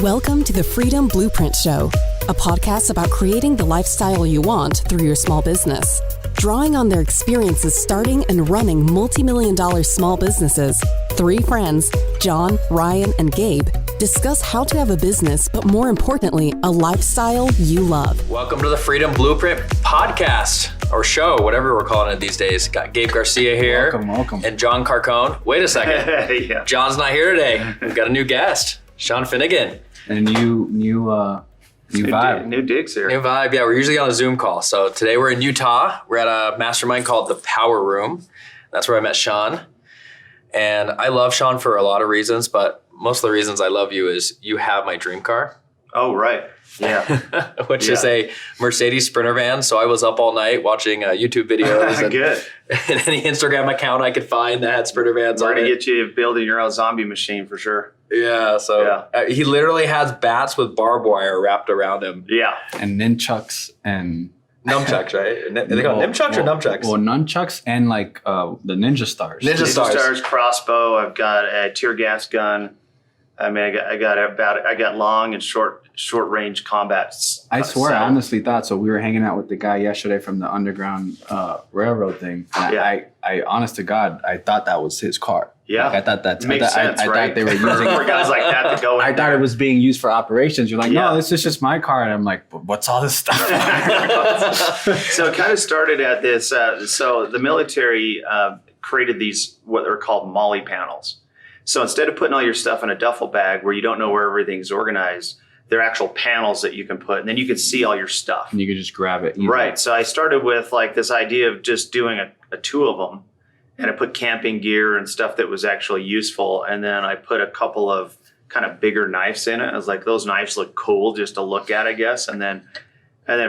Welcome to the Freedom Blueprint Show, a podcast about creating the lifestyle you want through your small business. Drawing on their experiences starting and running multi-million-dollar small businesses, three friends, John, Ryan, and Gabe, discuss how to have a business, but more importantly, a lifestyle you love. Welcome to the Freedom Blueprint podcast, or show, whatever we're calling it these days. Got Gabe Garcia here. Welcome. And John Carcone. Wait a second. Yeah. John's not here today. We've got a new guest, Sean Finnegan. And new vibe. New digs here. New vibe. Yeah, we're usually on a Zoom call. So today we're in Utah. We're at a mastermind called the Power Room. That's where I met Sean. And I love Sean for a lot of reasons, but most of the reasons I love you is you have my dream car. Oh, right. Yeah. Which is a Mercedes Sprinter van. So I was up all night watching YouTube videos. Good. And any Instagram account I could find that had Sprinter vans We're on going to it. get you building your own zombie machine for sure. Yeah. So he literally has bats with barbed wire wrapped around him. Yeah. And nunchucks and... Nunchucks, right? Are they called nunchucks or nunchucks? Well, nunchucks and like the ninja stars. Ninja stars, crossbow. I've got a tear gas gun. I mean, I got long and short range combat. I swear, I honestly thought so. We were hanging out with the guy yesterday from the Underground Railroad thing. And I honest to God, I thought that was his car. Yeah, like, I thought makes sense, I right? thought they were using for guys like that to go in. I thought it was being used for operations. You're like, no, this is just my car. And I'm like, but what's all this stuff? So it kind of started at this. So the military created these what are called MOLLE panels. So instead of putting all your stuff in a duffel bag where you don't know where everything's organized, they're actual panels that you can put, and then you can see all your stuff. And you can just grab it. Right. So I started with like this idea of just doing a two of them. And I put camping gear and stuff that was actually useful. And then I put a couple of kind of bigger knives in it. I was like, those knives look cool just to look at, I guess. And then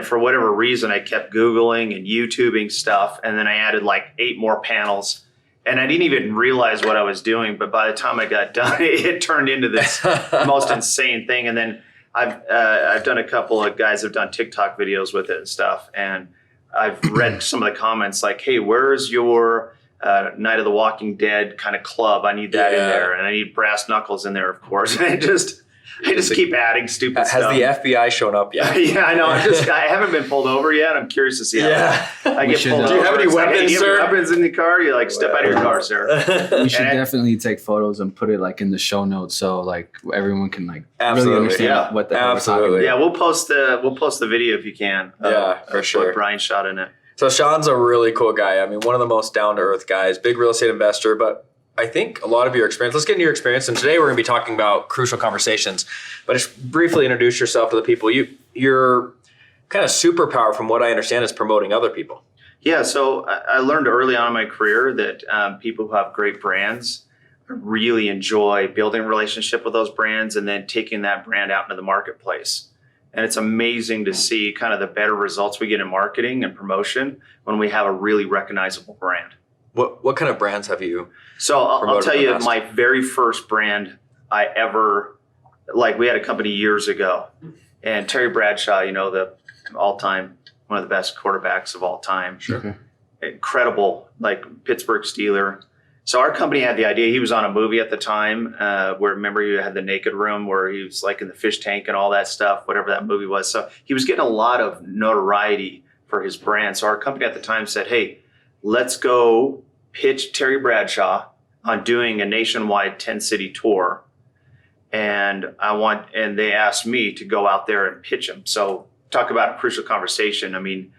for whatever reason, I kept Googling and YouTubing stuff. And then I added like 8 more panels. And I didn't even realize what I was doing. But by the time I got done, it turned into this most insane thing. And then I've done a couple of guys have done TikTok videos with it and stuff. And I've read some of the comments like, hey, where's your Night of the Walking Dead kind of club? I need that in there, and I need brass knuckles in there, of course. And I just keep adding stupid stuff. Has the FBI shown up yet? Yeah, I know. I haven't been pulled over yet. I'm curious to see how I get pulled over. Do you have any weapons, sir? Weapons in the car? You're like, step out of your car, sir. We should definitely take photos and put it like in the show notes so like everyone can like really understand what the hell we're talking about. Yeah, we'll post the video if you can. For sure. What Brian shot in it. So Sean's a really cool guy. I mean, one of the most down-to-earth guys, big real estate investor, but I think a lot of your experience, let's get into your experience. And today we're going to be talking about crucial conversations, but just briefly introduce yourself to the people. Your kind of superpower, from what I understand, is promoting other people. Yeah. So I learned early on in my career that people who have great brands really enjoy building a relationship with those brands and then taking that brand out into the marketplace. And it's amazing to see kind of the better results we get in marketing and promotion when we have a really recognizable brand. What kind of brands have you? So I'll tell you, my very first brand I ever, like we had a company years ago, and Terry Bradshaw, the all-time, one of the best quarterbacks of all time. Sure. Okay. Incredible, like Pittsburgh Steeler. So our company had the idea. He was on a movie at the time where, remember, you had the naked room where he was like in the fish tank and all that stuff, whatever that movie was. So he was getting a lot of notoriety for his brand. So our company at the time said, hey, let's go pitch Terry Bradshaw on doing a nationwide 10-city tour. And they asked me to go out there and pitch him. So talk about a crucial conversation. I mean,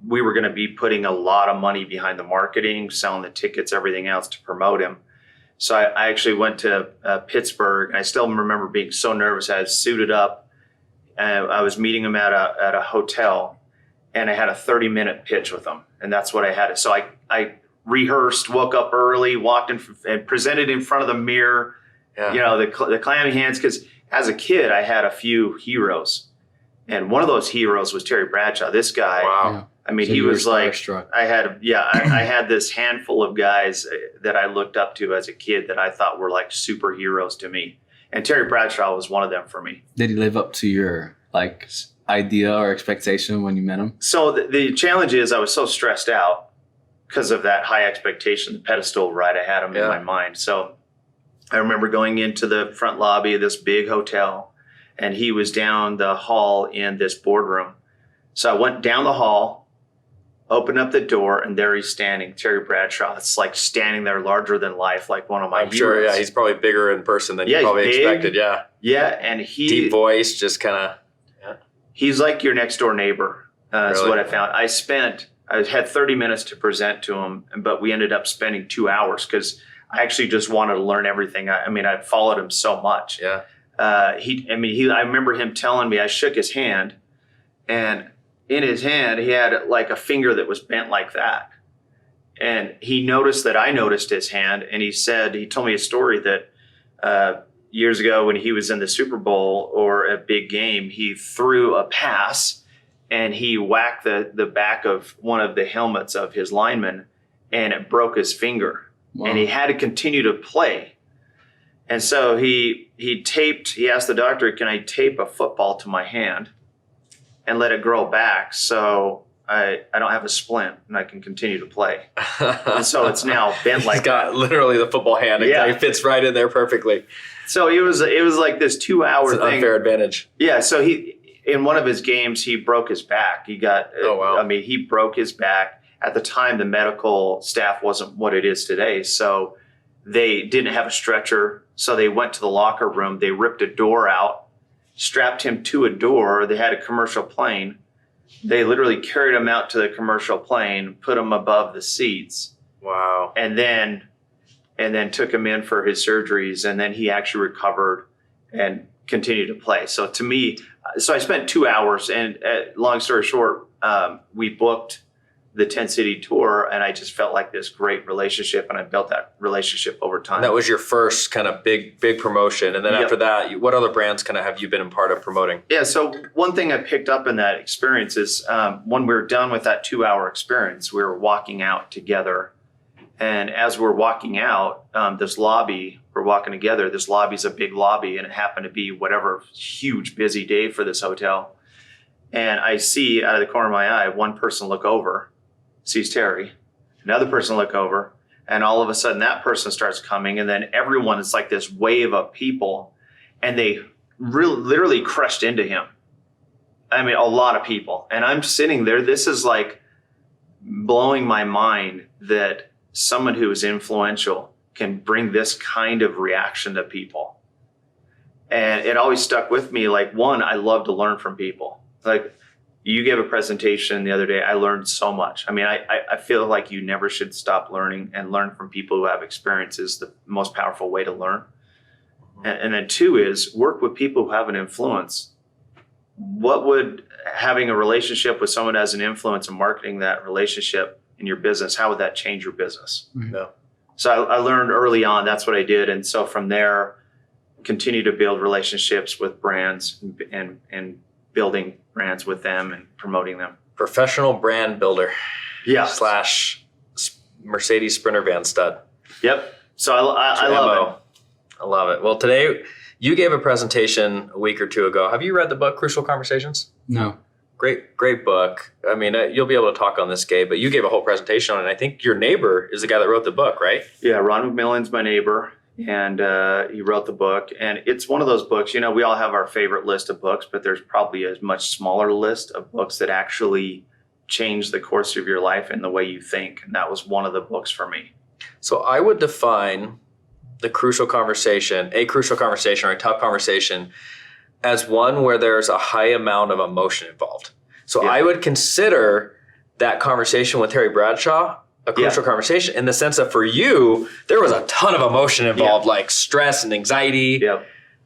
we were going to be putting a lot of money behind the marketing, selling the tickets, everything else to promote him. So I actually went to Pittsburgh, and I still remember being so nervous. I was suited up, and I was meeting him at a hotel, and I had a 30-minute pitch with him, and that's what I had. So I rehearsed, woke up early, walked in and presented in front of the mirror, the clammy hands, because as a kid, I had a few heroes, and one of those heroes was Terry Bradshaw. This guy. Wow. Yeah. I mean, So he was like, starstruck. I had this handful of guys that I looked up to as a kid that I thought were like superheroes to me. And Terry Bradshaw was one of them for me. Did he live up to your like idea or expectation when you met him? So the challenge is I was so stressed out because of that high expectation, the pedestal right I had him in my mind. So I remember going into the front lobby of this big hotel, and he was down the hall in this boardroom. So I went down the hall, opened up the door, and there he's standing, Terry Bradshaw. It's like standing there larger than life, like one of my heroes. Sure, yeah. He's probably bigger in person than you probably he's big. expected, yeah. Yeah, and deep voice, just kind of... He's like your next door neighbor. That's Really? what I found. I had 30 minutes to present to him, but we ended up spending 2 hours because I actually just wanted to learn everything. I followed him so much. Yeah. I remember him telling me, I shook his hand, and in his hand, he had like a finger that was bent like that. And he noticed that I noticed his hand, and he told me a story that years ago when he was in the Super Bowl or a big game, he threw a pass and he whacked the back of one of the helmets of his lineman, and it broke his finger. Wow. And he had to continue to play. And so he asked the doctor, can I tape a football to my hand and let it grow back so I don't have a splint and I can continue to play? And so it's now bent like He's got literally the football hand. Yeah. It fits right in there perfectly. So it was like this 2 hour It's an thing. unfair advantage. Yeah. So in one of his games, he broke his back. He broke his back. At the time, the medical staff wasn't what it is today. So they didn't have a stretcher. So they went to the locker room. They ripped a door out, strapped him to a door. They had a commercial plane. They literally carried him out to the commercial plane, put him above the seats. Wow. And then took him in for his surgeries. And then he actually recovered and continued to play. So to me, I spent 2 hours, and long story short, we booked the 10-city tour, and I just felt like this great relationship, and I built that relationship over time. And that was your first kind of big promotion. And then Yep. after that, what other brands kind of have you been a part of promoting? Yeah, so one thing I picked up in that experience is when we were done with that 2 hour experience, we were walking out together. And as we're walking out, this lobby, we're walking together, this lobby's a big lobby, and it happened to be whatever huge busy day for this hotel. And I see out of the corner of my eye, one person look over, sees Terry, another person look over, and all of a sudden that person starts coming, and then everyone is like this wave of people, and they literally crushed into him. I mean, a lot of people. And I'm sitting there, this is like blowing my mind that someone who is influential can bring this kind of reaction to people. And it always stuck with me. Like, one, I love to learn from people. Like, you gave a presentation the other day. I learned so much. I mean, I feel like you never should stop learning, and learn from people who have experience is the most powerful way to learn. And then two is work with people who have an influence. What would having a relationship with someone as an influence and marketing that relationship in your business, how would that change your business? Mm-hmm. No. So I learned early on, that's what I did. And so from there, continue to build relationships with brands and building brands with them and promoting them. Professional brand builder. Yeah. / Mercedes Sprinter van stud. Yep. So I love it. I love it. Well, today you gave a presentation a week or two ago. Have you read the book Crucial Conversations? No. Great book. I mean, you'll be able to talk on this, Gabe, but you gave a whole presentation on it. I think your neighbor is the guy that wrote the book, right? Yeah, Ron McMillan's my neighbor, and he wrote the book. And it's one of those books, we all have our favorite list of books, but there's probably a much smaller list of books that actually change the course of your life and the way you think. And that was one of the books for me. So I would define a crucial conversation or a tough conversation as one where there's a high amount of emotion involved. So I would consider that conversation with Terry Bradshaw a crucial conversation in the sense that for you, there was a ton of emotion involved, like stress and anxiety. Yeah.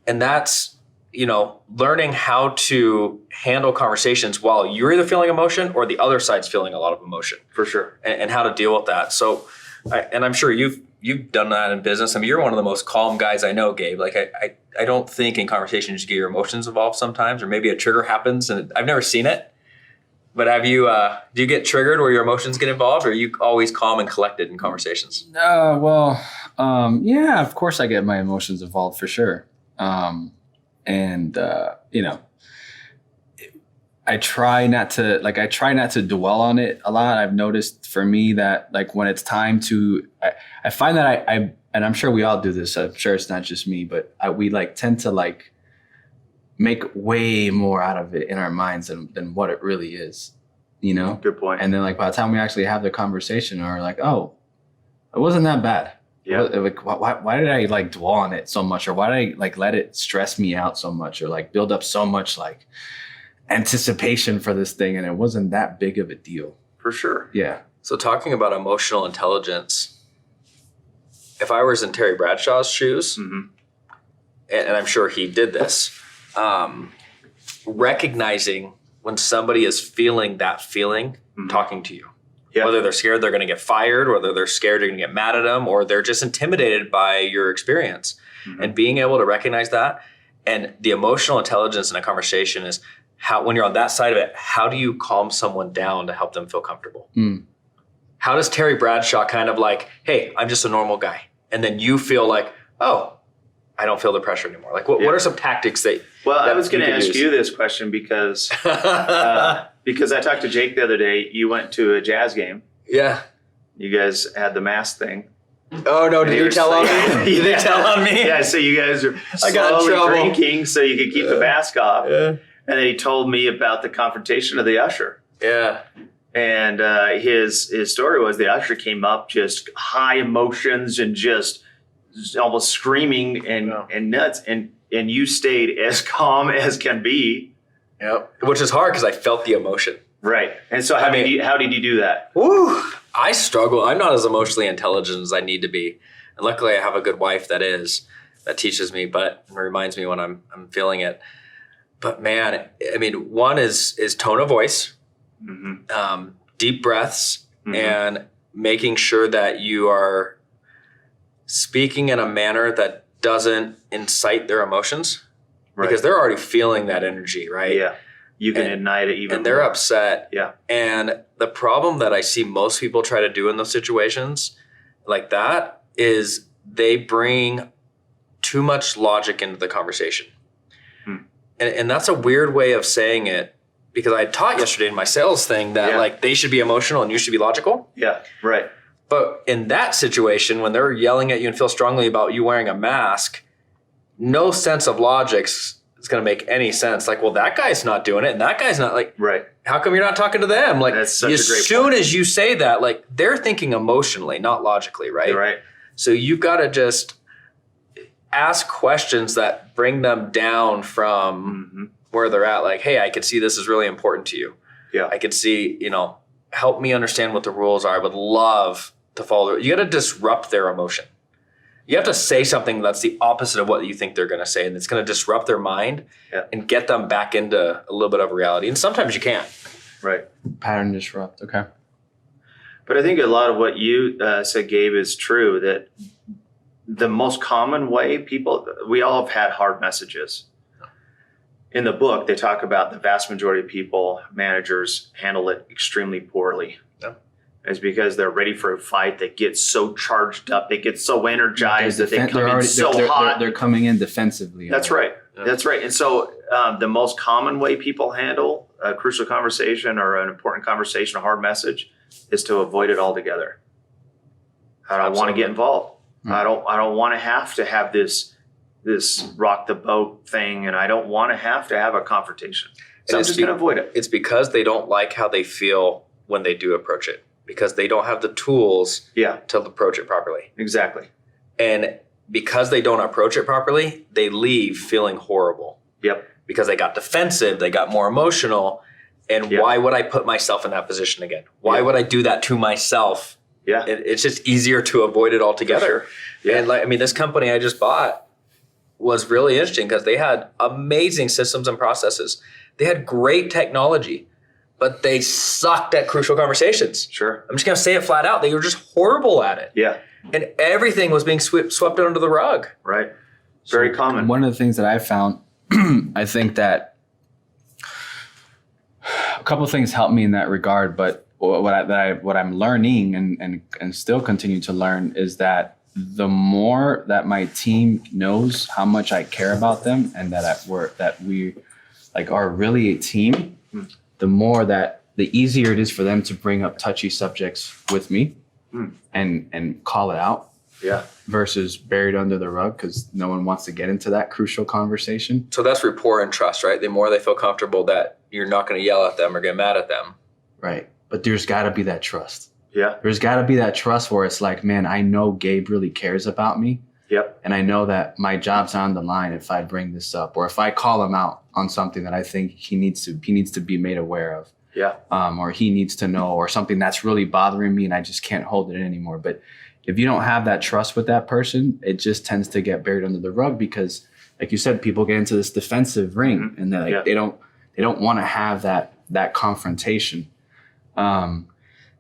And that's, learning how to handle conversations while you're either feeling emotion or the other side's feeling a lot of emotion. For sure. And how to deal with that. So, and I'm sure you've done that in business. I mean, you're one of the most calm guys I know, Gabe. Like I don't think in conversations you get your emotions involved sometimes, or maybe a trigger happens and I've never seen it. But have you, do you get triggered where your emotions get involved, or are you always calm and collected in conversations? Yeah, of course I get my emotions involved for sure. I try not to dwell on it a lot. I've noticed for me that like when it's time to, I find that I and I'm sure we all do this. I'm sure it's not just me, but we like tend to like make way more out of it in our minds than what it really is, you know? Good point. And then like by the time we actually have the conversation, we're like, oh, it wasn't that bad. Yeah. Like, why did I like dwell on it so much, or why did I like let it stress me out so much, or like build up so much like anticipation for this thing, and it wasn't that big of a deal. For sure. Yeah. So talking about emotional intelligence, if I was in Terry Bradshaw's shoes, Mm-hmm. and I'm sure he did this, recognizing when somebody is feeling that feeling, talking to you. Yeah. Whether they're scared they're going to get fired, whether they're scared you're going to get mad at them, or they're just intimidated by your experience. And being able to recognize that, and the emotional intelligence in a conversation is how, when you're on that side of it, how do you calm someone down to help them feel comfortable? How does Terry Bradshaw kind of like, hey, I'm just a normal guy. And then you feel like, oh, I don't feel the pressure anymore. Like what are some tactics that I was going to ask use? you this question because because I talked to Jake the other day. You went to a Jazz game. Yeah. You guys had the mask thing. Oh, no, did you tell on me? Did they tell on me? Yeah, so you guys are I got in slowly trouble. drinking so you could keep the mask off. Yeah. And then he told me about the confrontation of the usher. Yeah. And his story was the usher came up just high emotions and just almost screaming and nuts. And you stayed as calm as can be. Yep. Which is hard because I felt the emotion. Right. And so how did you do that? Woo! I struggle. I'm not as emotionally intelligent as I need to be. And luckily I have a good wife that teaches me, but reminds me when I'm feeling it. But man, I mean, one is tone of voice, deep breaths, and making sure that you are speaking in a manner that doesn't incite their emotions, because they're already feeling that energy, right? Yeah. You can ignite it even and they're more. upset. Yeah. And the problem that I see most people try to do in those situations like that is they bring too much logic into the conversation. And that's a weird way of saying it, because I taught yesterday in my sales thing that like they should be emotional and you should be logical. Yeah, right. But in that situation, when they're yelling at you and feel strongly about you wearing a mask, no sense of logic is going to make any sense. Like, well, that guy's not doing it and that guy's not, like, right. How come you're not talking to them? Like, That's such a as great soon point. as you say that, like, they're thinking emotionally, not logically, right? You're right. So you've got to just ask questions that bring them down from where they're at. Like, hey, I could see this is really important to you. Yeah. I could see, help me understand what the rules are. I would love to follow. You got to disrupt their emotion. You have to say something that's the opposite of what you think they're going to say, and it's going to disrupt their mind and get them back into a little bit of reality. And sometimes you can't. Right. Pattern disrupt. Okay. But I think a lot of what you said, Gabe, is true, that the most common way we all have had hard messages. In the book, they talk about the vast majority of people, managers, handle it extremely poorly. It's because they're ready for a fight. They get so charged up. They get so energized that they come in so hot. They're coming in defensively. That's right. That's right. And so the most common way people handle a crucial conversation or an important conversation, a hard message, is to avoid it altogether. I don't want to get involved. I don't want to have this rock the boat thing, and I don't want to have a confrontation. So I'm just going to avoid it. It's because they don't like how they feel when they do approach it, because they don't have the tools to approach it properly. Exactly. And because they don't approach it properly, they leave feeling horrible. Yep. Because they got defensive, they got more emotional. And why would I put myself in that position again? Why would I do that to myself? Yeah. It's just easier to avoid it altogether. For sure. Yeah. And this company I just bought was really interesting because they had amazing systems and processes. They had great technology, but they sucked at crucial conversations. Sure. I'm just going to say it flat out. They were just horrible at it. Yeah. And everything was being swept under the rug. Right. Very common. One of the things that I found, I think that a couple of things helped me in that regard, but what I'm learning and still continue to learn is that the more that my team knows how much I care about them and that we like are really a team, the more that the easier it is for them to bring up touchy subjects with me and call it out. Yeah. versus buried under the rug because no one wants to get into that crucial conversation. So that's rapport and trust, right? The more they feel comfortable that you're not going to yell at them or get mad at them. Right. But there's got to be that trust. Yeah. There's got to be that trust where it's like, man, I know Gabe really cares about me. Yep. And I know that my job's on the line if I bring this up or if I call him out on something that I think he needs to be made aware of. Yeah. Or he needs to know, or something that's really bothering me and I just can't hold it in anymore. But if you don't have that trust with that person, it just tends to get buried under the rug because, like you said, people get into this defensive ring and they're like, they don't want to have that confrontation. And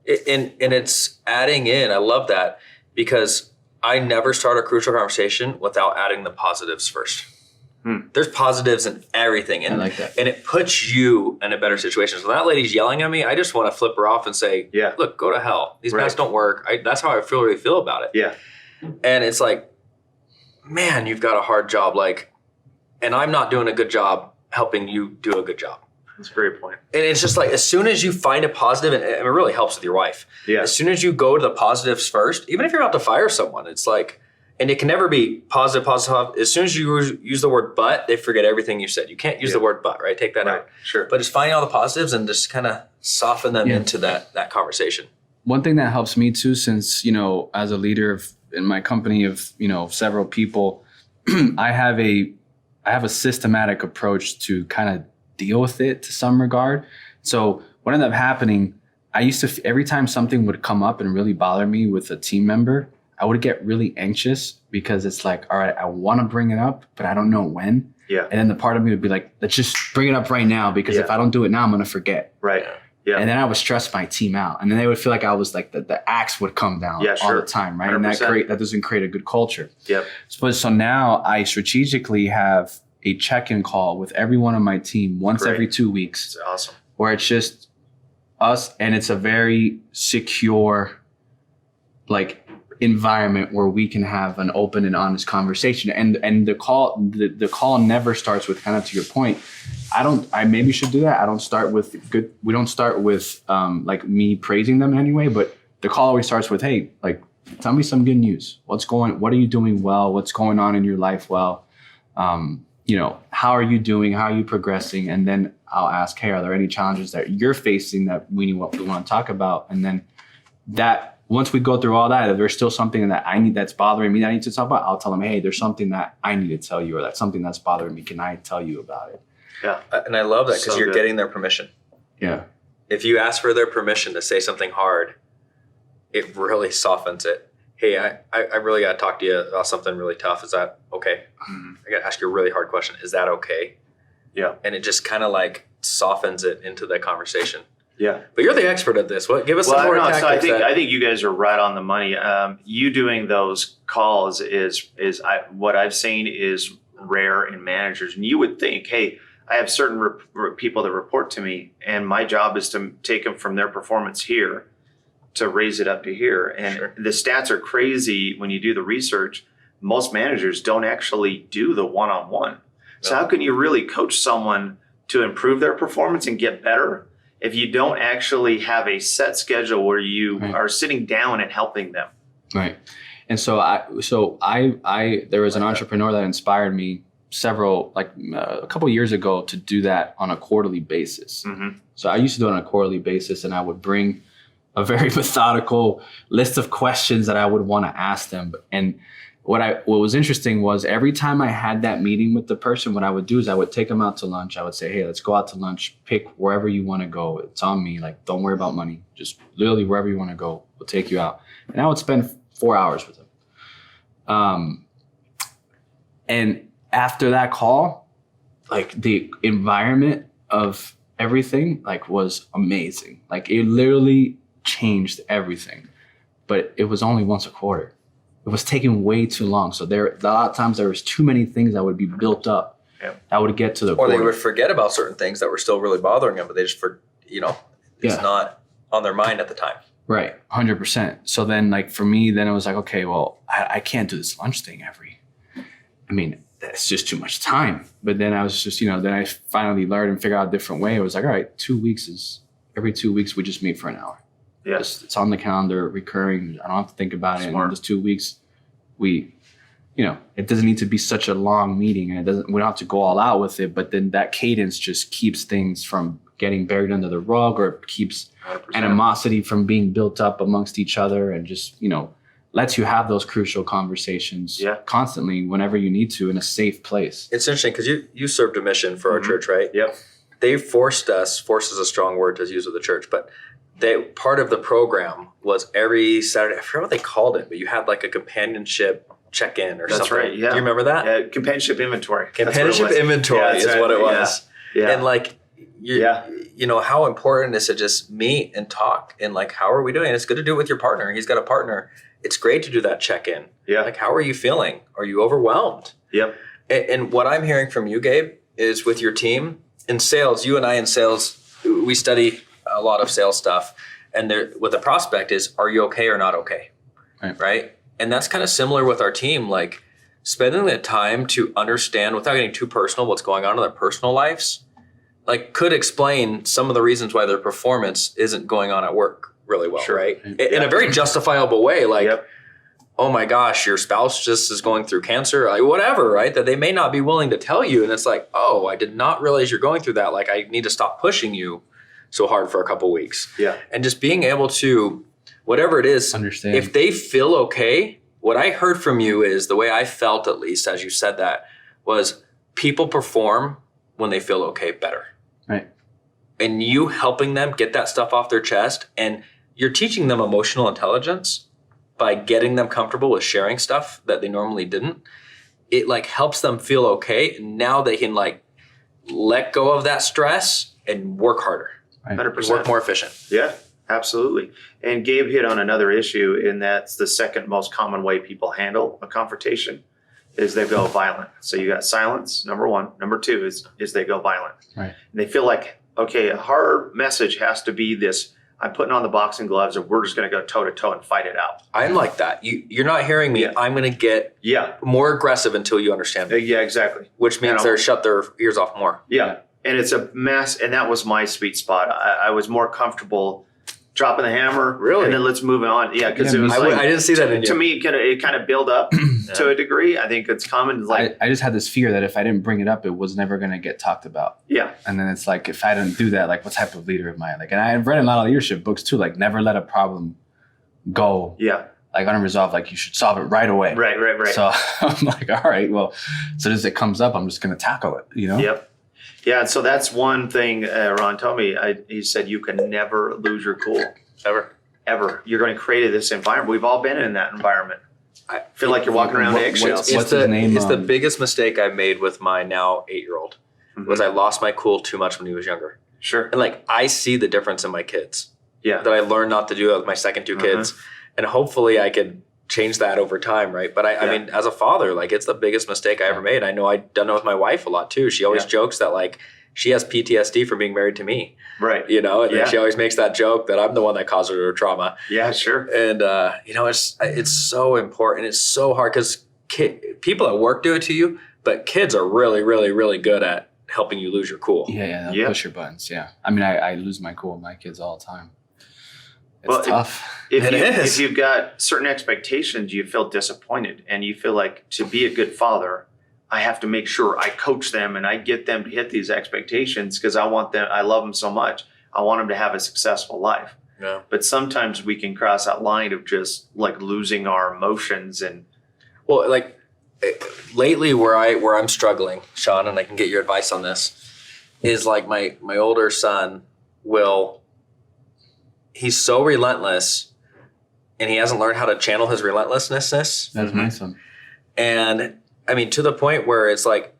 it's adding in. I love that because I never start a crucial conversation without adding the positives first. There's positives in everything. And, I like that. And it puts you in a better situation. So when that lady's yelling at me, I just want to flip her off and say, look, go to hell. These masks don't work. That's how I really feel about it. Yeah. And it's like, man, you've got a hard job. Like, and I'm not doing a good job helping you do a good job. That's a great point. And it's just like, as soon as you find a positive, and it really helps with your wife. Yeah. As soon as you go to the positives first, even if you're about to fire someone, it's like, and it can never be positive. As soon as you use the word but, they forget everything you said. You can't use the word but, right? Take that out. Sure. But just finding all the positives and just kind of soften them into that conversation. One thing that helps me too, since, as a leader in my company of, several people, I have a systematic approach to kind of deal with it to some regard. So what ended up happening, I used to, every time something would come up and really bother me with a team member, I would get really anxious because it's like, all right, I want to bring it up, but I don't know when. Yeah. And then the part of me would be like, let's just bring it up right now because if I don't do it now, I'm going to forget. Right. Yeah. And then I would stress my team out. And then they would feel like I was like, the axe would come down all the time, right? 100%. And that doesn't create a good culture. Yep. So now I strategically have a check-in call with every one of my team once every 2 weeks. That's awesome. Where it's just us and it's a very secure, environment where we can have an open and honest conversation. And the call never starts with, kind of to your point, I maybe should do that. I don't start with good. We don't start with me praising them in any way, but the call always starts with, hey, tell me some good news. What are you doing well? What's going on in your life well? How are you doing? How are you progressing? And then I'll ask, hey, are there any challenges that you're facing that we want to talk about? And then once we go through all that, if there's still something that's bothering me that I need to talk about, I'll tell them, hey, there's something that I need to tell you, or that's something that's bothering me. Can I tell you about it? Yeah. And I love that because you're getting their permission. Yeah. If you ask for their permission to say something hard, it really softens it. Hey, I really got to talk to you about something really tough. Is that okay? I got to ask you a really hard question. Is that okay? Yeah. And it just kind of softens it into the conversation. Yeah. But you're the expert at this. Give us some more tactics. So I think you guys are right on the money. You doing those calls is what I've seen is rare in managers. And you would think, hey, I have certain people that report to me, and my job is to take them from their performance here to raise it up to here. And the stats are crazy when you do the research. Most managers don't actually do the one-on-one. So how can you really coach someone to improve their performance and get better if you don't actually have a set schedule where you are sitting down and helping them? Right. And so I there was an entrepreneur that inspired me a couple of years ago to do that on a quarterly basis. Mm-hmm. So I used to do it on a quarterly basis, and I would bring a very methodical list of questions that I would want to ask them. And what was interesting was every time I had that meeting with the person, what I would do is I would take them out to lunch. I would say, hey, let's go out to lunch, pick wherever you want to go. It's on me. Don't worry about money. Just literally wherever you want to go, we'll take you out. And I would spend 4 hours with them. And after that call, the environment of everything was amazing. It literally changed everything, but it was only once a quarter. It was taking way too long. So a lot of times there was too many things that would be built up that would get to the quarter. Or they would forget about certain things that were still really bothering them, but they just it's not on their mind at the time. Right. 100%. So then for me, then it was okay, well, I can't do this lunch thing that's just too much time. But then I was just, then I finally learned and figured out a different way. It was all right, every 2 weeks we just meet for an hour. Yeah. It's on the calendar, recurring. I don't have to think about it. And in just 2 weeks, it doesn't need to be such a long meeting, and we don't have to go all out with it, but then that cadence just keeps things from getting buried under the rug, or keeps 100%. animosity from being built up amongst each other, and just, lets you have those crucial conversations constantly whenever you need to in a safe place. It's interesting because you served a mission for our church, right? Yep. They force is a strong word to use with the church, but part of the program was every Saturday, I forget what they called it, but you had like a companionship check-in or something. That's right, yeah. Do you remember that? Yeah, companionship inventory. Companionship inventory is what it was. Yeah. And like, how important is to just meet and talk and like, how are we doing? And it's good to do it with your partner. He's got a partner. It's great to do that check-in. Yeah. Like, how are you feeling? Are you overwhelmed? Yep. And what I'm hearing from you, Gabe, is with your team in sales, you and I in sales, we study a lot of sales stuff. And with the prospect is, are you okay or not okay? Right? And that's kind of similar with our team, like spending the time to understand without getting too personal what's going on in their personal lives, like could explain some of the reasons why their performance isn't going on at work really well, right? In a very justifiable way, like, oh my gosh, your spouse just is going through cancer, like whatever, right? That they may not be willing to tell you. And it's like, oh, I did not realize you're going through that. Like, I need to stop pushing you so hard for a couple weeks. Yeah. And just being able to, whatever it is, Understand. If they feel okay, what I heard from you is the way I felt, at least as you said that, was people perform when they feel okay better. Right. And you helping them get that stuff off their chest, and you're teaching them emotional intelligence by getting them comfortable with sharing stuff that they normally didn't. It like helps them feel okay. And now they can like let go of that stress and work harder. 100%. Work more efficient. Yeah, absolutely. And Gabe hit on another issue, and that's the second most common way people handle a confrontation is they go violent. So you got silence, number one. Number two is they go violent. Right. And they feel like, okay, a hard message has to be this, I'm putting on the boxing gloves and we're just going to go toe to toe and fight it out. I'm like that. You're not hearing me. Yeah. I'm going to get more aggressive until you understand me. Yeah, exactly. Which means they're shut their ears off more. Yeah. And it's a mess. And that was my sweet spot. I was more comfortable dropping the hammer. Really? And then let's move on. Yeah. Because it was I didn't see that in you. To me, it kind of build up to a degree. I think it's common. Like, I just had this fear that if I didn't bring it up, it was never going to get talked about. yeah. And then it's like, if I didn't do that, like, what type of leader am I? Like, and I've read a lot of leadership books too, like never let a problem go. Yeah. Like unresolved, like you should solve it right away. Right. So I'm like, all right, well, as soon as it comes up, I'm just going to tackle it, Yep. Yeah. And so that's one thing Ron told me. He said, you can never lose your cool. Ever. You're going to create this environment. We've all been in that environment. I feel like you're walking around eggshells. What's his name? It's the biggest mistake I made with my now 8-year-old was I lost my cool too much when he was younger. Sure. And like, I see the difference in my kids. Yeah. That I learned not to do that with my second two kids. And hopefully I could change that over time, right? But I mean, as a father, like it's the biggest mistake I ever made. I know I've done it with my wife a lot too. She always jokes that like she has PTSD from being married to me. Right. And she always makes that joke that I'm the one that caused her trauma. Yeah, sure. And, it's so important. It's so hard because people at work do it to you, but kids are really, really, really good at helping you lose your cool. Yeah, they'll push your buttons. Yeah. I mean, I lose my cool with my kids all the time. It's tough. If you've got certain expectations, you feel disappointed and you feel like to be a good father, I have to make sure I coach them and I get them to hit these expectations because I love them so much. I want them to have a successful life. Yeah. But sometimes we can cross that line of just like losing our emotions and. Well, like lately where I'm struggling, Sean, and I can get your advice on this, is like my older son he's so relentless and he hasn't learned how to channel his relentlessness. That's my son. And I mean, to the point where it's like,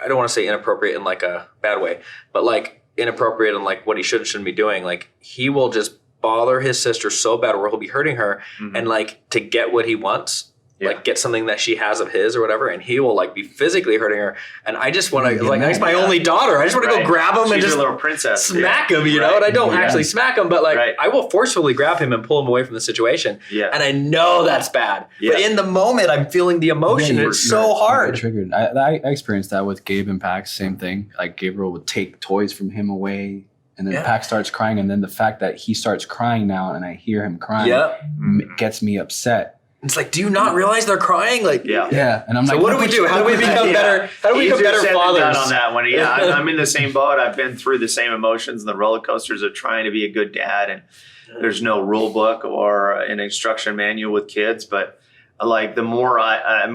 I don't want to say inappropriate in like a bad way, but like inappropriate in like what he should and shouldn't be doing. Like he will just bother his sister so bad where he'll be hurting her and like to get what he wants, like get something that she has of his or whatever. And he will like be physically hurting her. And I just want to like, he's my only daughter. I just want to go grab him and just a little princess. smack him, you know? And I don't actually smack him, but like I will forcefully grab him and pull him away from the situation. Yeah. And I know that's bad. But in the moment, I'm feeling the emotion. And it's so hard. Triggered. I experienced that with Gabe and Pax. Same thing. Like Gabriel would take toys from him away, and then Pax starts crying, and then the fact that he starts crying now, and I hear him crying, gets me upset. It's like, do you not realize they're crying? Like, Yeah. And I'm so like, what do we do? How do we become better? How do we become Easier better said than fathers? done on that one. Yeah, I'm in the same boat. I've been through the same emotions and the roller coasters of trying to be a good dad. And there's no rule book or an instruction manual with kids. But like the more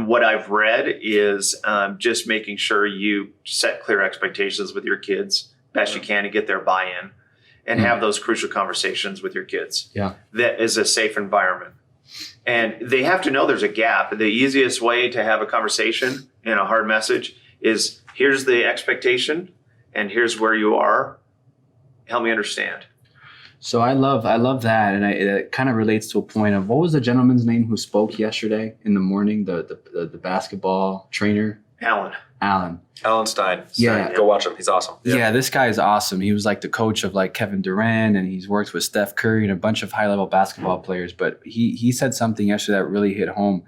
what I've read is just making sure you set clear expectations with your kids best you can to get their buy-in and have those crucial conversations with your kids. Yeah. That is a safe environment. And they have to know there's a gap. The easiest way to have a conversation and a hard message is here's the expectation and here's where you are. Help me understand. So I love that, and it kind of relates to a point of, what was the gentleman's name who spoke yesterday in the morning? The basketball trainer, Alan Stein. Yeah. Go watch him. He's awesome. Yeah, this guy is awesome. He was like the coach of like Kevin Durant, and he's worked with Steph Curry and a bunch of high-level basketball players. But he said something yesterday that really hit home,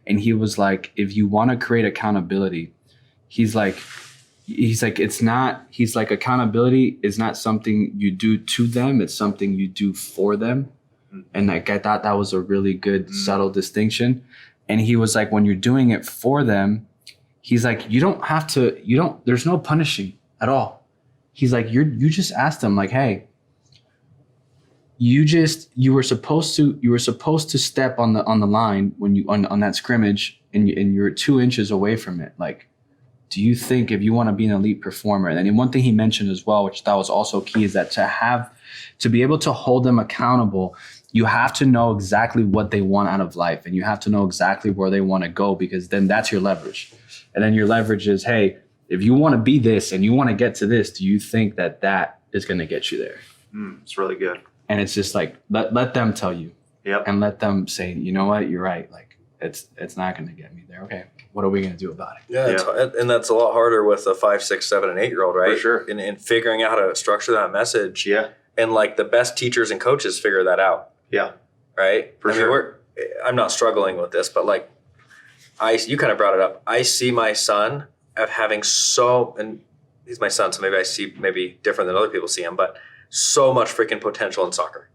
and he was like, if you want to create accountability, he's like accountability is not something you do to them, it's something you do for them. And like I thought that was a really good subtle distinction. And he was like, when you're doing it for them, he's like, there's no punishing at all. He's like, you just ask them like, hey, you were supposed to step on the line when you on that scrimmage and you're 2 inches away from it. Like, do you think if you want to be an elite performer? And then one thing he mentioned as well, which I thought was also key, is that to be able to hold them accountable, you have to know exactly what they want out of life, and you have to know exactly where they want to go, because then that's your leverage. And then your leverage is, hey, if you want to be this and you want to get to this, do you think that is going to get you there? It's really good. And it's just like, let them tell you. Yep. And let them say, you know what, you're right. Like, it's not going to get me there. Okay, what are we going to do about it? Yeah. And that's a lot harder with a 5, 6, 7, and 8-year-old, right? For sure. In figuring out how to structure that message. Yeah. And like the best teachers and coaches figure that out. Yeah. Right? For sure. I'm not struggling with this, but like you kind of brought it up. I see my son of having and he's my son, so maybe I see different than other people see him, but so much freaking potential in soccer.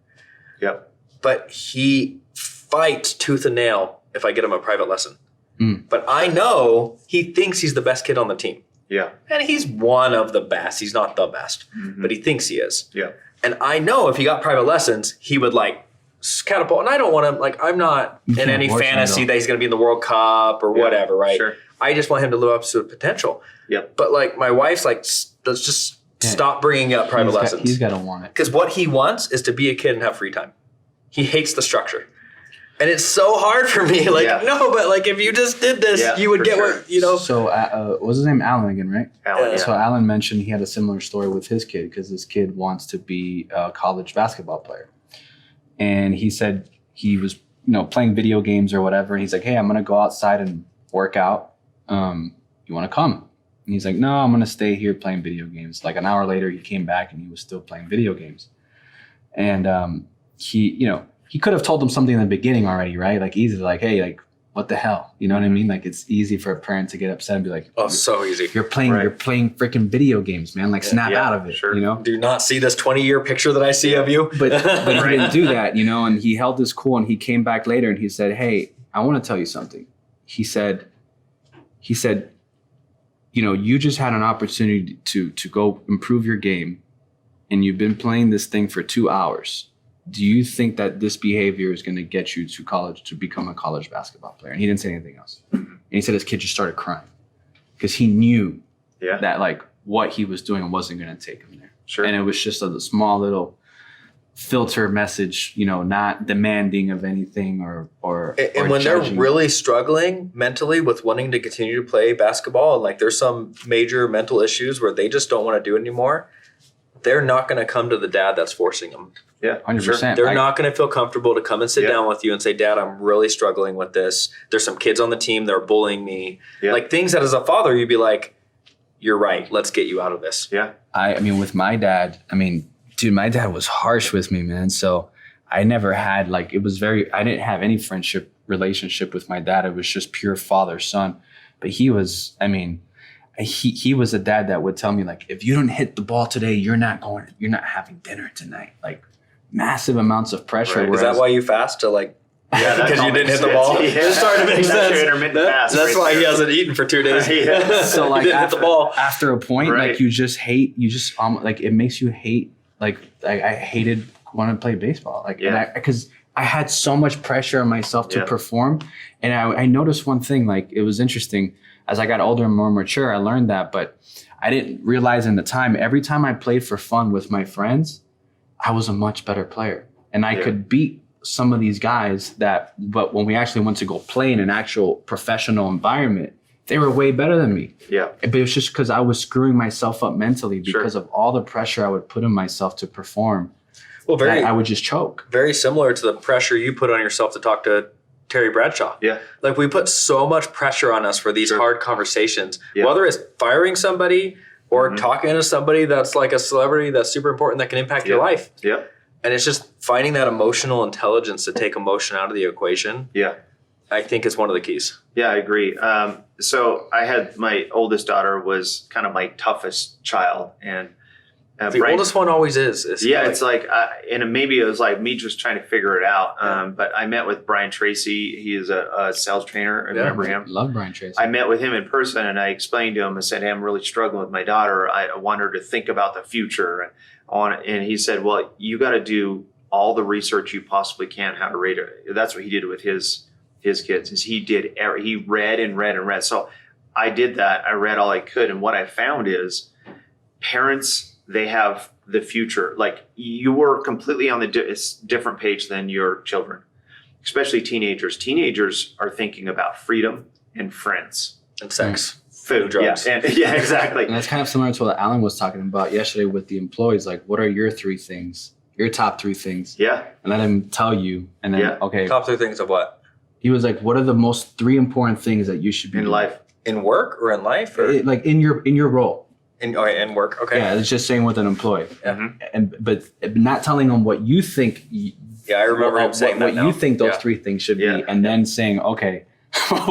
Yep. But he fights tooth and nail if I get him a private lesson. But I know he thinks he's the best kid on the team. Yeah. And he's one of the best. He's not the best, but he thinks he is. Yeah. And I know if he got private lessons, he would like catapult. And I don't want him, like, I'm not in any fantasy that he's going to be in the World Cup or whatever, right? Sure. I just want him to live up to potential. Yep. But like my wife's like, let's just stop bringing up private lessons. He's got to want it. Because what he wants is to be a kid and have free time. He hates the structure. And it's so hard for me. Like, no, but like if you just did this, you would get what, you know. So what was his name? Alan again, right? Alan, So Alan mentioned he had a similar story with his kid, because his kid wants to be a college basketball player. And he said he was, playing video games or whatever. And he's like, hey, I'm going to go outside and work out. You want to come? And he's like, no, I'm going to stay here playing video games. Like an hour later, he came back and he was still playing video games. And he could have told them something in the beginning already, right? Like easy, like, hey, like, what the hell? You know what I mean? Like, it's easy for a parent to get upset and be like, oh, so easy. You're playing freaking video games, man. Like, snap out of it, you know? Do you not see this 20-year picture that I see of you? But he didn't do that, and he held his cool, and he came back later and he said, hey, I want to tell you something. He said, you just had an opportunity to go improve your game, and you've been playing this thing for 2 hours. Do you think that this behavior is going to get you to college, to become a college basketball player? And he didn't say anything else. And he said his kid just started crying because he knew that like what he was doing wasn't going to take him there. Sure. And it was just a small little filter message, not demanding of anything or when judging. They're really struggling mentally with wanting to continue to play basketball, and like there's some major mental issues where they just don't want to do it anymore, they're not going to come to the dad that's forcing them. Yeah, 100%. They're not going to feel comfortable to come and sit down with you and say, Dad, I'm really struggling with this. There's some kids on the team, they're bullying me. Yeah. Like things that as a father, you'd be like, you're right, let's get you out of this. Yeah. I mean, with my dad, dude, my dad was harsh with me, man. So I never had I didn't have any relationship with my dad. It was just pure father-son. But he was, he was a dad that would tell me, like, if you don't hit the ball today, you're not having dinner tonight. Like massive amounts of pressure. Right. Is that why you fast to like Yeah, because you didn't hit the ball. Yeah. It's starting to make That's sense. your intermittent fast That's right why he there. hasn't eaten for 2 days. Yeah. So He like didn't hit the ball. after a point, Right. like you just like it makes you hate. Like I hated wanting to play baseball. Like because I had so much pressure on myself to perform, and I noticed one thing. Like it was interesting as I got older and more mature. I learned that, but I didn't realize in the time. Every time I played for fun with my friends, I was a much better player, and I could beat some of these guys but when we actually went to go play in an actual professional environment, they were way better than me. Yeah. But it was just because I was screwing myself up mentally because of all the pressure I would put on myself to perform. Well, I would just choke. Very similar to the pressure you put on yourself to talk to Terry Bradshaw. Yeah. Like we put so much pressure on us for these hard conversations, whether it's firing somebody or talking to somebody that's like a celebrity that's super important that can impact your life. Yeah. And it's just finding that emotional intelligence to take emotion out of the equation. Yeah. I think is one of the keys. Yeah, I agree. So I had my oldest daughter was kind of my toughest child, and The oldest one always is. It's like, and maybe it was like me just trying to figure it out. But I met with Brian Tracy. He is a sales trainer. I remember him. Love Brian Tracy. I met with him in person, and I explained to him. I said, "Hey, I'm really struggling with my daughter. I want her to think about the future." And he said, "Well, you got to do all the research you possibly can how to rate her." That's what he did with his kids. Is he read and read and read. So I did that. I read all I could, and what I found is parents. They have the future. Like you were completely on the different page than your children, especially teenagers. Teenagers are thinking about freedom and friends and sex, food, drugs. Yeah, exactly. And that's kind of similar to what Alan was talking about yesterday with the employees. Like, what are your top 3 things? Yeah. And let him tell you. And then, okay. Top 3 things of what? He was like, what are the most 3 important things that you should be in doing? life? In work or in life? Or? Like in your role. In work. Okay. Yeah, it's just saying with an employee. Yeah. But not telling them what you think. I remember him saying what you think those 3 things should be, and then saying, okay,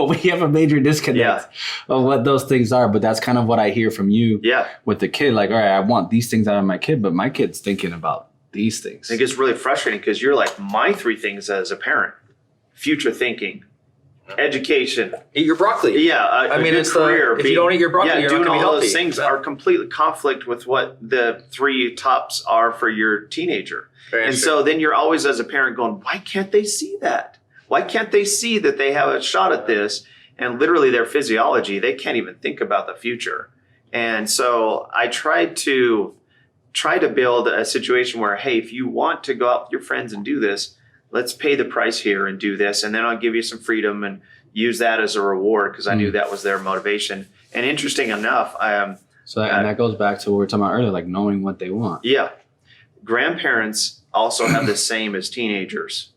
we have a major disconnect of what those things are. But that's kind of what I hear from you with the kid. Like, all right, I want these things out of my kid, but my kid's thinking about these things. It gets really frustrating because you're like, my 3 things as a parent: future thinking, education, eat your broccoli. Yeah, I mean, it's career. If you don't eat your broccoli, you're doing not going to be all healthy. those things are completely conflict with what the 3 tops are for your teenager. So then you're always, as a parent, going, why can't they see that? Why can't they see that they have a shot at this? And literally, their physiology, they can't even think about the future. And so I tried to build a situation where, hey, if you want to go out with your friends and do this, let's pay the price here and do this. And then I'll give you some freedom and use that as a reward because I knew that was their motivation. And interesting enough, and that goes back to what we were talking about earlier, like knowing what they want. Yeah. Grandparents also have the same as teenagers.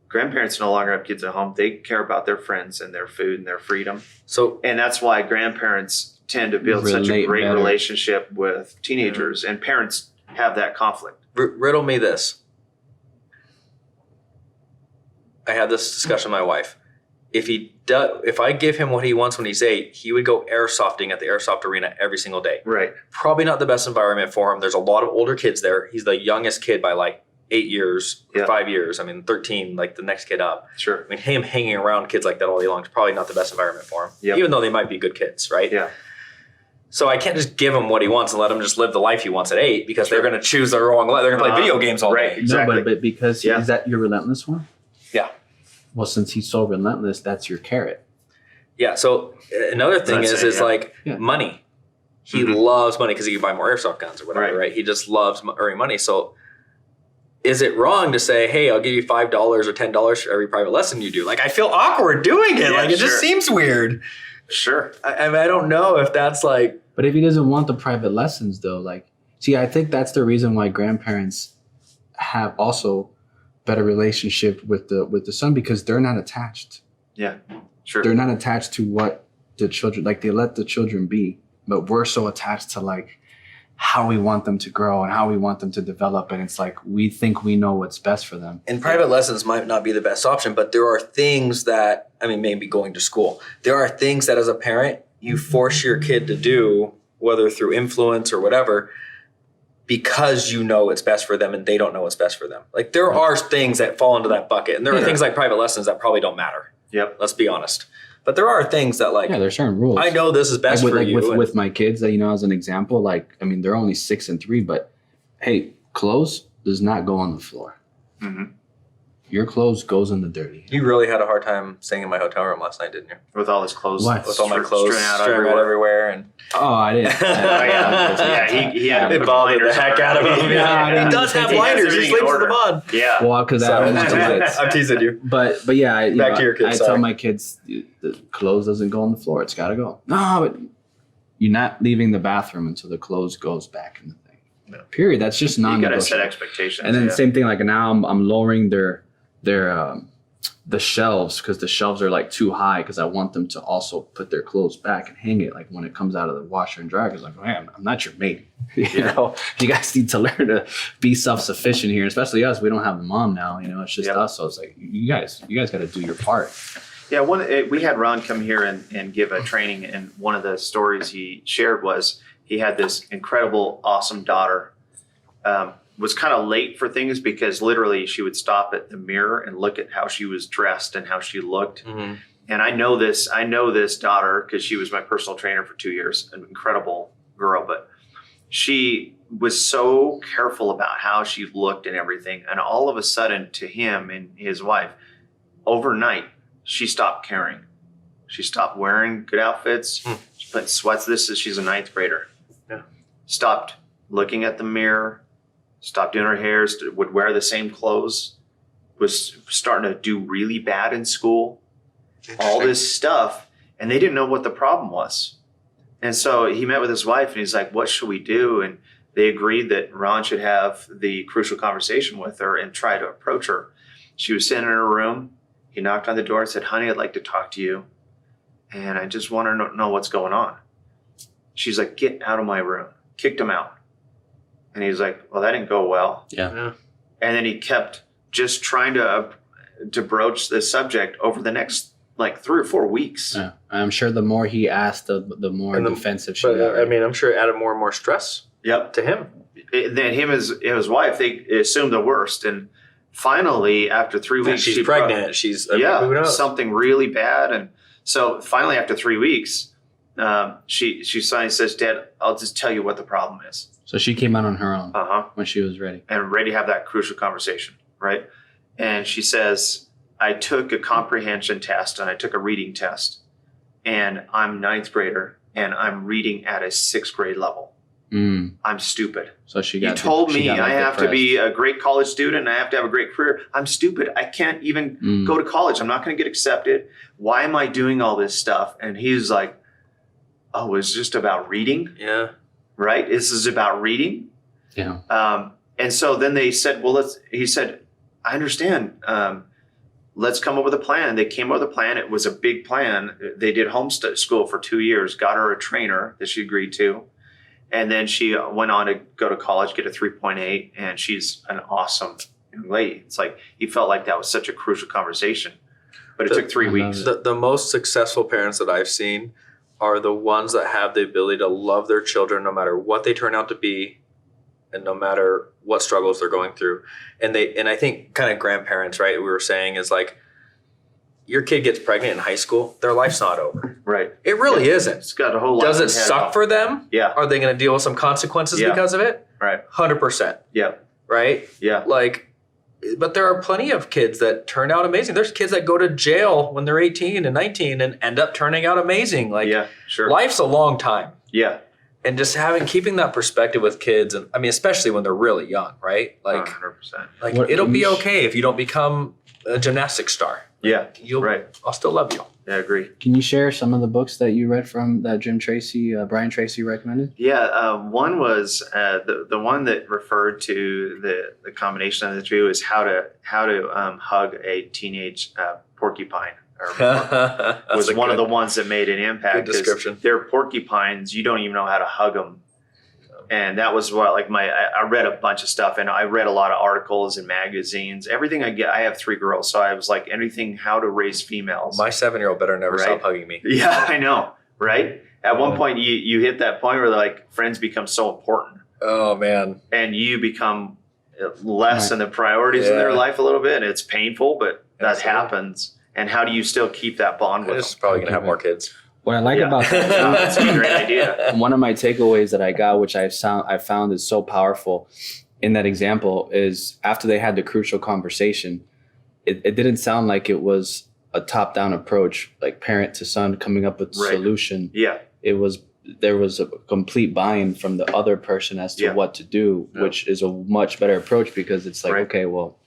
Grandparents no longer have kids at home. They care about their friends and their food and their freedom. And that's why grandparents tend to build such a great relationship with teenagers, and parents have that conflict. Riddle me this. I had this discussion with my wife. If I give him what he wants when he's 8, he would go airsofting at the airsoft arena every single day. Right. Probably not the best environment for him. There's a lot of older kids there. He's the youngest kid by like 8 years, or 5 years. I mean, 13, like the next kid up. Sure. I mean, him hanging around kids like that all day long is probably not the best environment for him, even though they might be good kids, right? Yeah. So I can't just give him what he wants and let him just live the life he wants at 8 because they're going to choose the wrong life. They're going to play video games all day. Exactly. No, but because is that your relentless one? Yeah. Well, since he's so relentless, that's your carrot. Yeah. So another thing is money. He loves money because he can buy more airsoft guns or whatever, right? He just loves earning money. So is it wrong to say, hey, I'll give you $5 or $10 for every private lesson you do? Like, I feel awkward doing it. It just seems weird. Sure. I mean, I don't know if that's like. But if he doesn't want the private lessons, though, I think that's the reason why grandparents have also better relationship with the son, because they're not attached. Yeah, sure. They're not attached to what the children, they let the children be, but we're so attached to how we want them to grow and how we want them to develop. And it's like, we think we know what's best for them. And private lessons might not be the best option, but there are things that, maybe going to school, there are things that as a parent, you force your kid to do, whether through influence or whatever, because you know it's best for them and they don't know what's best for them. Like there are things that fall into that bucket, and there are things like private lessons that probably don't matter. Yep. Let's be honest. But there are things that like, there's certain rules. I know this is best with, for you. With my kids, that as an example, they're only 6 and 3, but hey, clothes does not go on the floor. Mm-hmm. Your clothes goes in the dirty. You really had a hard time staying in my hotel room last night, didn't you? With all his clothes. What? With all my clothes strewn out strewn out everywhere. And Oh, I didn't. He had it bothered the heck out of him. Yeah, He does have blinders. He sleeps with them on. Yeah. Well, because I'm teasing you. But yeah, Back to your kids, I tell sorry. my kids the clothes doesn't go on the floor. It's got to go. No, but you're not leaving the bathroom until the clothes goes back in the thing. No. Period. That's just You got to non-negotiable. set expectations. And then same thing. Like now, I'm lowering the shelves, because the shelves are like too high, because I want them to also put their clothes back and hang it like when it comes out of the washer and dryer. It's like, man, I'm not your mate. You guys need to learn to be self-sufficient here, especially us. We don't have a mom now. It's just us. So it's like you guys got to do your part. Yeah, we had Ron come here and give a training, and one of the stories he shared was he had this incredible, awesome daughter. Was kind of late for things because literally she would stop at the mirror and look at how she was dressed and how she looked. Mm-hmm. And I know this daughter because she was my personal trainer for 2 years, an incredible girl, but she was so careful about how she looked and everything. And all of a sudden, to him and his wife, overnight, she stopped caring. She stopped wearing good outfits. She put sweats. She's a 9th grader. Yeah. Stopped looking at the mirror. Stopped doing her hair, would wear the same clothes, was starting to do really bad in school, all this stuff, and they didn't know what the problem was. And so he met with his wife, and he's like, what should we do? And they agreed that Ron should have the crucial conversation with her and try to approach her. She was sitting in her room. He knocked on the door and said, honey, I'd like to talk to you, and I just want to know what's going on. She's like, get out of my room. Kicked him out. And he's like, well, that didn't go well. Yeah. And then he kept just trying to broach the subject over the next 3 or 4 weeks. Yeah. I'm sure the more he asked, the more defensive she got. I mean, I'm sure it added more and more stress to him. Then him and his wife, they assumed the worst. And finally, after 3 weeks, she's pregnant. She's who knows? Something really bad. And so finally, after 3 weeks, she finally says, Dad, I'll just tell you what the problem is. So she came out on her own Uh-huh. when she was ready. And ready to have that crucial conversation, right? And she says, I took a comprehension test and I took a reading test, and I'm 9th grader and I'm reading at a 6th grade level. I'm stupid. So you told me I have to be a great college student and I have to have a great career. I'm stupid. I can't even go to college. I'm not going to get accepted. Why am I doing all this stuff? And he's like, oh, it's just about reading? Yeah. Right? This is about reading? Yeah. And so then they said, he said, I understand. Let's come up with a plan. They came up with a plan. It was a big plan. They did homeschool for 2 years, got her a trainer that she agreed to. And then she went on to go to college, get a 3.8, and she's an awesome young lady. It's like, he felt like that was such a crucial conversation. But it took 3 weeks. The most successful parents that I've seen are the ones that have the ability to love their children no matter what they turn out to be and no matter what struggles they're going through. And I think kind of grandparents, right, we were saying is like, your kid gets pregnant in high school, their life's not over. Right. It really isn't. It's got a whole lot. Does it suck for them? Yeah. Are they going to deal with some consequences because of it? Right. 100%. Yeah. Right? Yeah. But there are plenty of kids that turn out amazing. There's kids that go to jail when they're 18 and 19 and end up turning out amazing. Yeah, sure. Life's a long time. Yeah. And just keeping that perspective with kids, and I mean, especially when they're really young, right? 100%. It'll be okay if you don't become a gymnastics star. Yeah. I'll still love you. Yeah, I agree. Can you share some of the books that you read from that Brian Tracy recommended? Yeah, one was the one that referred to the combination of the two is how to hug a teenage porcupine. Was one of the ones that made an impact. Good description. They're porcupines. You don't even know how to hug them. And that was what, I read a bunch of stuff, and I read a lot of articles and magazines. Everything I have 3 girls, so I was like, anything how to raise females. My 7-year-old better never stop hugging me. Yeah, I know, right? At one point, you hit that point where friends become so important. Oh man. and you become less in the priorities in their life a little bit. It's painful, but that Absolutely. happens. And how do you still keep that bond I'm with just them? probably gonna have more kids. What I like about that, That's a great idea. one of my takeaways that I got, which I found is so powerful in that example, is after they had the crucial conversation, it didn't sound like it was a top-down approach, like parent to son coming up with a Right. solution. Yeah. There was a complete buy-in from the other person as to Yeah. what to do, Yeah. which is a much better approach, because it's like, Right. okay, well,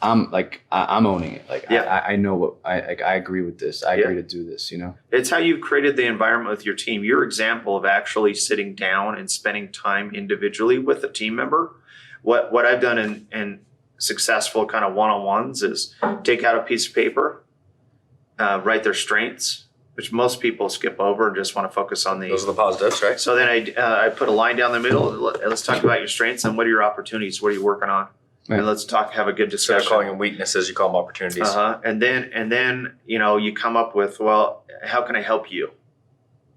I'm owning it. Like, Yeah. I know what I agree with this. I agree to do this, It's how you've created the environment with your team. Your example of actually sitting down and spending time individually with a team member. What I've done in successful kind of one-on-ones is take out a piece of paper, write their strengths, which most people skip over and just want to focus on Those are the positives, right? So then I put a line down the middle. Let's talk about your strengths and what are your opportunities? What are you working on? Right. And let's have a good Instead of discussion. calling them weaknesses, you call them opportunities. And then you come up with, well, how can I help you?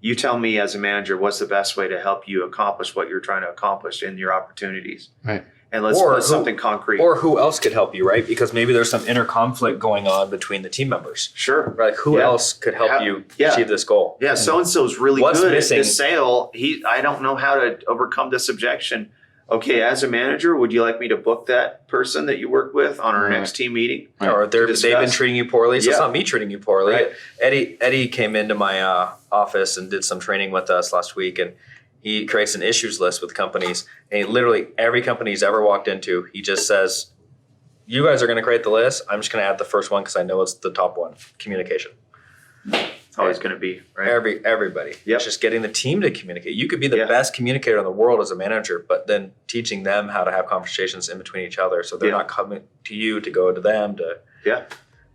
You tell me as a manager what's the best way to help you accomplish what you're trying to accomplish in your opportunities. Right. And let's put something concrete. Or who else could help you, right? Because maybe there's some inner conflict going on between the team members. Sure. Right? Who else could help you achieve this goal? Yeah, so-and-so's really What's good missing? at this sale. I don't know how to overcome this objection. Okay, as a manager, would you like me to book that person that you work with on our next team meeting? Right. Or they've been treating you poorly, so it's Yeah. not me treating you poorly. Right. Eddie came into my office and did some training with us last week, and he creates an issues list with companies. And literally every company he's ever walked into, he just says, you guys are going to create the list. I'm just going to add the first one because I know it's the top one, communication. It's always going to be, right? Everybody. Yep. It's just getting the team to communicate. You could be the Yeah. best communicator in the world as a manager, but then teaching them how to have conversations in between each other so they're Yeah. not coming to you to go to them to. Yeah.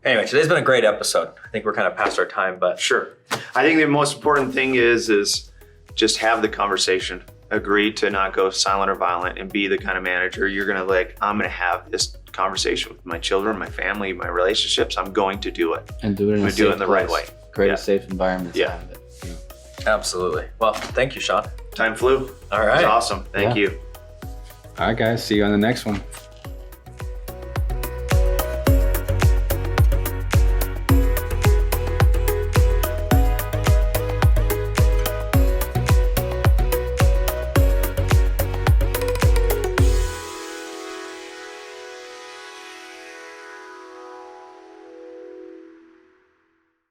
Anyway, today's been a great episode. I think we're kind of past our time, but Sure. I think the most important thing is just have the conversation. Agree to not go silent or violent and be the kind of manager you're going to I'm going to have this conversation with my children, my family, my relationships. I'm going to do it. And do it in I'm a going to do it safe in the right place. way. Create Yeah. a safe environment. Yeah. To have it, absolutely. Well, thank you, Sean. Time flew. All It was right. awesome. Thank Yeah. you. All right, guys. See you on the next one.